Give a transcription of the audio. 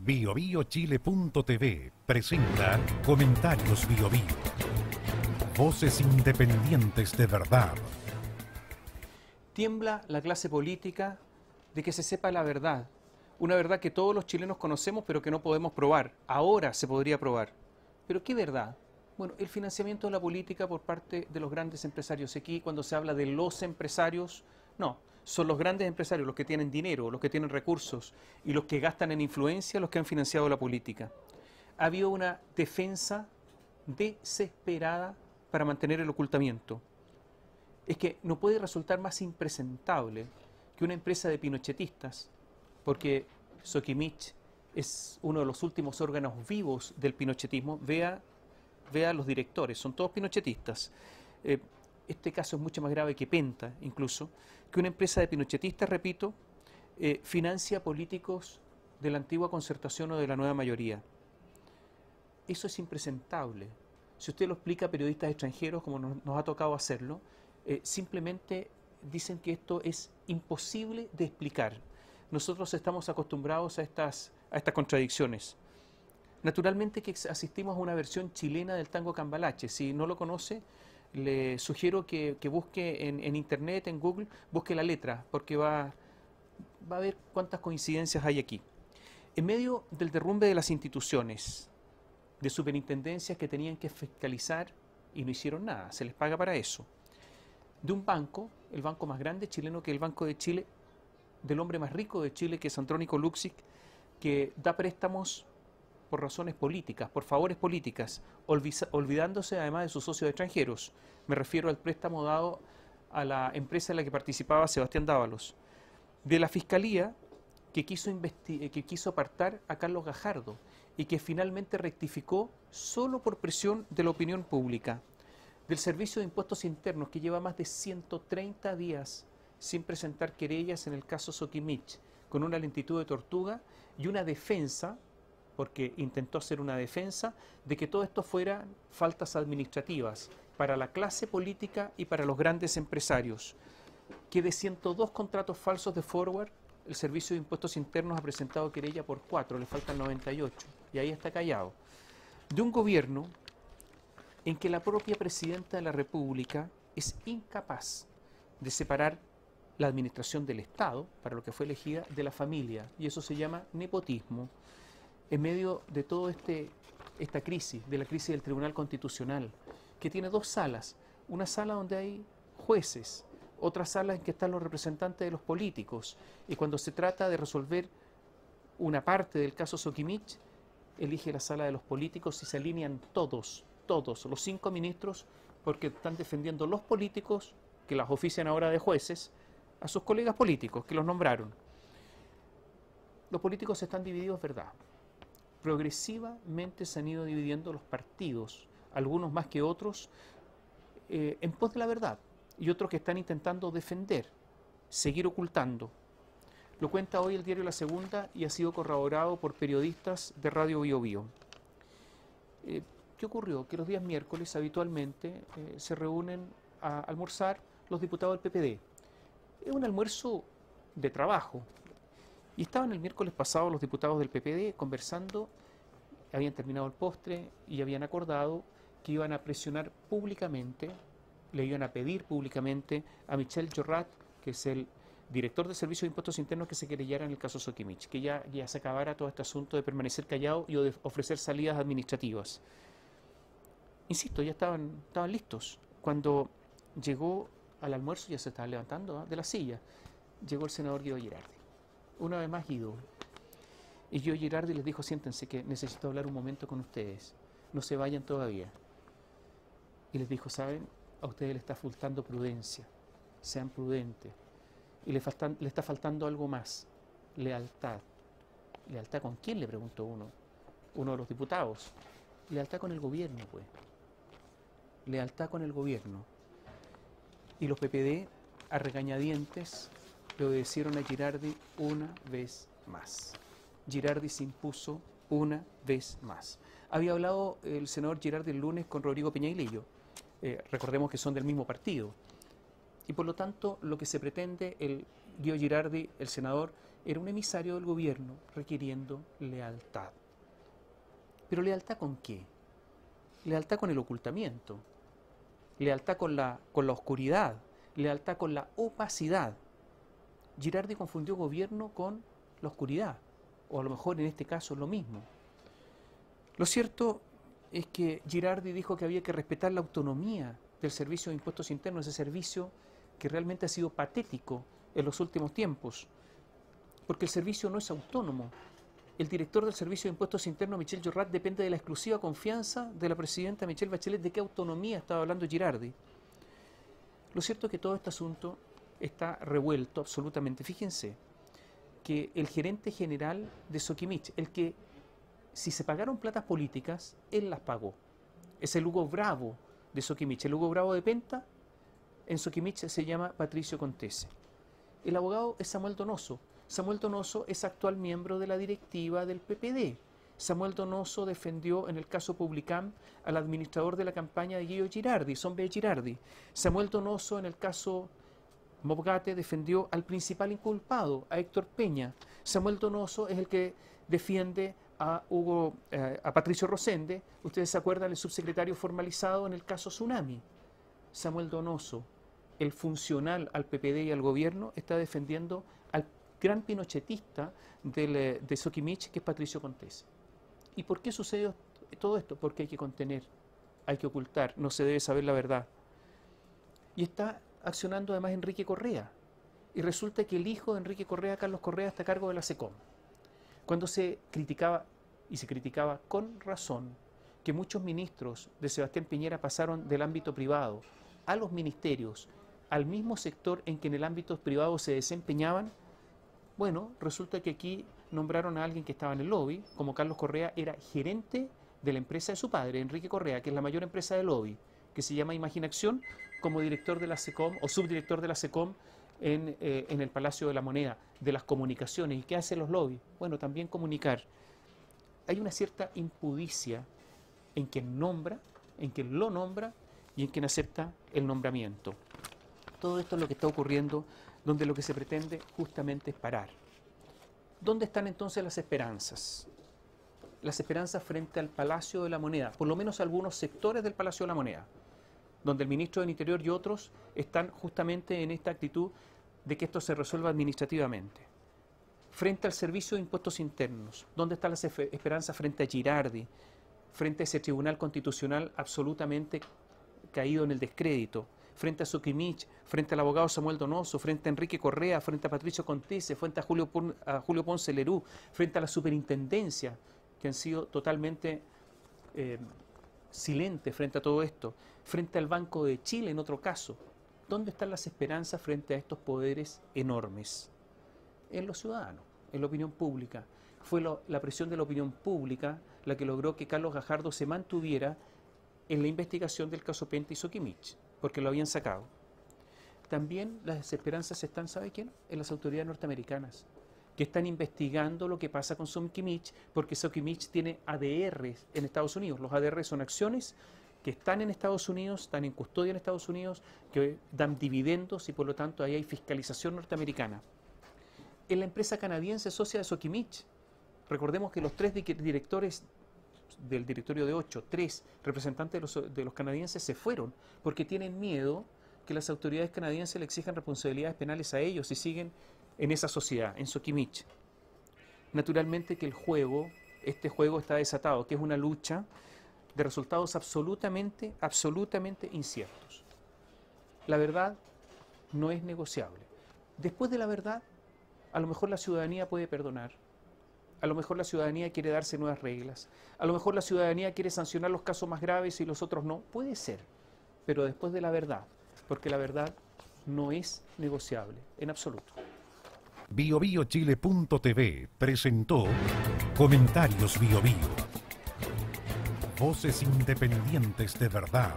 BioBioChile.tv presenta Comentarios BioBio. Voces independientes de verdad. Tiembla la clase política de que se sepa la verdad. Una verdad que todos los chilenos conocemos pero que no podemos probar. Ahora se podría probar. ¿Pero qué verdad? Bueno, el financiamiento de la política por parte de los grandes empresarios. Aquí cuando se habla de los empresarios, no. Son los grandes empresarios los que tienen dinero, los que tienen recursos y los que gastan en influencia los que han financiado la política. Ha habido una defensa desesperada para mantener el ocultamiento. Es que no puede resultar más impresentable que una empresa de pinochetistas, porque Sokimich es uno de los últimos órganos vivos del pinochetismo, vea los directores, son todos pinochetistas. Este caso es mucho más grave que Penta, incluso, que una empresa de pinochetistas, repito, financia políticos de la antigua concertación o de la nueva mayoría. Eso es impresentable. Si usted lo explica a periodistas extranjeros, como nos ha tocado hacerlo, simplemente dicen que esto es imposible de explicar. Nosotros estamos acostumbrados a estas contradicciones. Naturalmente que asistimos a una versión chilena del tango cambalache. Si no lo conoce, le sugiero que busque en internet, en Google, busque la letra, porque va a ver cuántas coincidencias hay aquí. En medio del derrumbe de las instituciones, de superintendencias que tenían que fiscalizar y no hicieron nada, se les paga para eso. De un banco, el banco más grande chileno, que es el Banco de Chile, del hombre más rico de Chile, que es Andrónico Luksic, que da préstamos por razones políticas, por favores políticas, olvidándose además de sus socios extranjeros. Me refiero al préstamo dado a la empresa en la que participaba Sebastián Dávalos. De la Fiscalía, que quiso apartar a Carlos Gajardo y que finalmente rectificó solo por presión de la opinión pública. Del Servicio de Impuestos Internos, que lleva más de 130 días sin presentar querellas en el caso Sokimich, con una lentitud de tortuga y una defensa, porque intentó hacer una defensa, de que todo esto fuera faltas administrativas para la clase política y para los grandes empresarios. Que de 102 contratos falsos de forward, el Servicio de Impuestos Internos ha presentado querella por 4, le faltan 98, y ahí está callado. De un gobierno en que la propia Presidenta de la República es incapaz de separar la administración del Estado, para lo que fue elegida, de la familia, y eso se llama nepotismo. En medio de toda esta crisis, de la crisis del Tribunal Constitucional, que tiene dos salas, una sala donde hay jueces, otra sala en que están los representantes de los políticos, y cuando se trata de resolver una parte del caso Sokimich, elige la sala de los políticos y se alinean todos, los 5 ministros, porque están defendiendo los políticos, que las ofician ahora de jueces, a sus colegas políticos, que los nombraron. Los políticos están divididos, ¿verdad? Progresivamente se han ido dividiendo los partidos, algunos más que otros, en pos de la verdad, y otros que están intentando defender, seguir ocultando. Lo cuenta hoy el diario La Segunda y ha sido corroborado por periodistas de Radio BioBio. ¿Qué ocurrió? Que los días miércoles habitualmente se reúnen a almorzar los diputados del PPD. Es un almuerzo de trabajo. Y estaban el miércoles pasado los diputados del PPD conversando, habían terminado el postre y habían acordado que iban a presionar públicamente, le iban a pedir públicamente a Michel Jorrat, que es el director del Servicio de Impuestos Internos, que se querellara en el caso Sokimich, que ya se acabara todo este asunto de permanecer callado y de ofrecer salidas administrativas. Insisto, ya estaban listos. Cuando llegó al almuerzo, ya se estaba levantando de la silla, llegó el senador Guido Girardi. Una vez más Guido. Y Guido Girardi les dijo: siéntense, que necesito hablar un momento con ustedes. No se vayan todavía. Y les dijo: ¿saben? A ustedes les está faltando prudencia. Sean prudentes. Y le está faltando algo más. Lealtad. ¿Lealtad con quién?, le preguntó uno de los diputados. Lealtad con el gobierno, pues. Lealtad con el gobierno. Y los PPD, a regañadientes, le obedecieron a Girardi una vez más. Girardi se impuso una vez más. Había hablado el senador Girardi el lunes con Rodrigo Peñailillo. Recordemos que son del mismo partido. Y por lo tanto, lo que se pretende, el Guido Girardi, el senador, era un emisario del gobierno requiriendo lealtad. ¿Pero lealtad con qué? Lealtad con el ocultamiento, lealtad con la oscuridad, lealtad con la opacidad. Girardi confundió gobierno con la oscuridad, o a lo mejor en este caso lo mismo. Lo cierto es que Girardi dijo que había que respetar la autonomía del Servicio de Impuestos Internos, ese servicio que realmente ha sido patético en los últimos tiempos, porque el servicio no es autónomo. El director del Servicio de Impuestos Internos, Michel Jorrat, depende de la exclusiva confianza de la presidenta Michelle Bachelet. ¿De qué autonomía estaba hablando Girardi? Lo cierto es que todo este asunto está revuelto absolutamente. Fíjense que el gerente general de Sokimich, el que, si se pagaron platas políticas, él las pagó. Es el Hugo Bravo de Sokimich. El Hugo Bravo de Penta, en Sokimich se llama Patricio Contese. El abogado es Samuel Donoso. Samuel Donoso es actual miembro de la directiva del PPD. Samuel Donoso defendió en el caso Publicam al administrador de la campaña de Guido Girardi, Sombe Girardi. Samuel Donoso en el caso Mobgate defendió al principal inculpado, a Héctor Peña. Samuel Donoso es el que defiende a Patricio Rosende. Ustedes se acuerdan, el subsecretario formalizado en el caso Tsunami. Samuel Donoso, el funcional al PPD y al gobierno, está defendiendo al gran pinochetista de Sokimich, que es Patricio Contese. ¿Y por qué sucedió todo esto? Porque hay que contener, hay que ocultar, no se debe saber la verdad. Y está accionando además Enrique Correa. Y resulta que el hijo de Enrique Correa, Carlos Correa, está a cargo de la SECOM. Cuando se criticaba, y se criticaba con razón, que muchos ministros de Sebastián Piñera pasaron del ámbito privado a los ministerios, al mismo sector en que en el ámbito privado se desempeñaban, bueno, resulta que aquí nombraron a alguien que estaba en el lobby, como Carlos Correa era gerente de la empresa de su padre, Enrique Correa, que es la mayor empresa de lobby, que se llama Imaginación, como director de la SECOM o subdirector de la SECOM en el Palacio de la Moneda, de las comunicaciones. ¿Y qué hacen los lobbies? Bueno, también comunicar. Hay una cierta impudicia en quien nombra, en quien lo nombra y en quien acepta el nombramiento. Todo esto es lo que está ocurriendo, donde lo que se pretende justamente es parar. ¿Dónde están entonces las esperanzas? Las esperanzas frente al Palacio de la Moneda, por lo menos algunos sectores del Palacio de la Moneda, donde el ministro del Interior y otros están justamente en esta actitud de que esto se resuelva administrativamente. Frente al Servicio de Impuestos Internos, ¿dónde están las esperanzas frente a Girardi, frente a ese Tribunal Constitucional absolutamente caído en el descrédito, frente a Sokimich, frente al abogado Samuel Donoso, frente a Enrique Correa, frente a Patricio Contese, frente a Julio Ponce Lerú, frente a la superintendencia, que han sido totalmente silentes frente a todo esto, frente al Banco de Chile en otro caso? ¿Dónde están las esperanzas frente a estos poderes enormes? En los ciudadanos, en la opinión pública. Fue la presión de la opinión pública la que logró que Carlos Gajardo se mantuviera en la investigación del caso Penta y Sokimich, porque lo habían sacado. También las esperanzas están, ¿sabe quién? En las autoridades norteamericanas, que están investigando lo que pasa con Sokimich, porque Sokimich tiene ADRs en Estados Unidos. Los ADRs son acciones que están en Estados Unidos, están en custodia en Estados Unidos, que dan dividendos y por lo tanto ahí hay fiscalización norteamericana. En la empresa canadiense socia de Sokimich, recordemos que los 3 directores del directorio de 8, 3 representantes de los canadienses se fueron porque tienen miedo que las autoridades canadienses le exijan responsabilidades penales a ellos si siguen en esa sociedad, en Sokimich. Naturalmente que este juego está desatado, que es una lucha de resultados absolutamente inciertos. La verdad no es negociable. Después de la verdad, a lo mejor la ciudadanía puede perdonar. A lo mejor la ciudadanía quiere darse nuevas reglas. A lo mejor la ciudadanía quiere sancionar los casos más graves y los otros no. Puede ser, pero después de la verdad, porque la verdad no es negociable en absoluto. BioBioChile.tv presentó Comentarios BioBio. Voces independientes de verdad.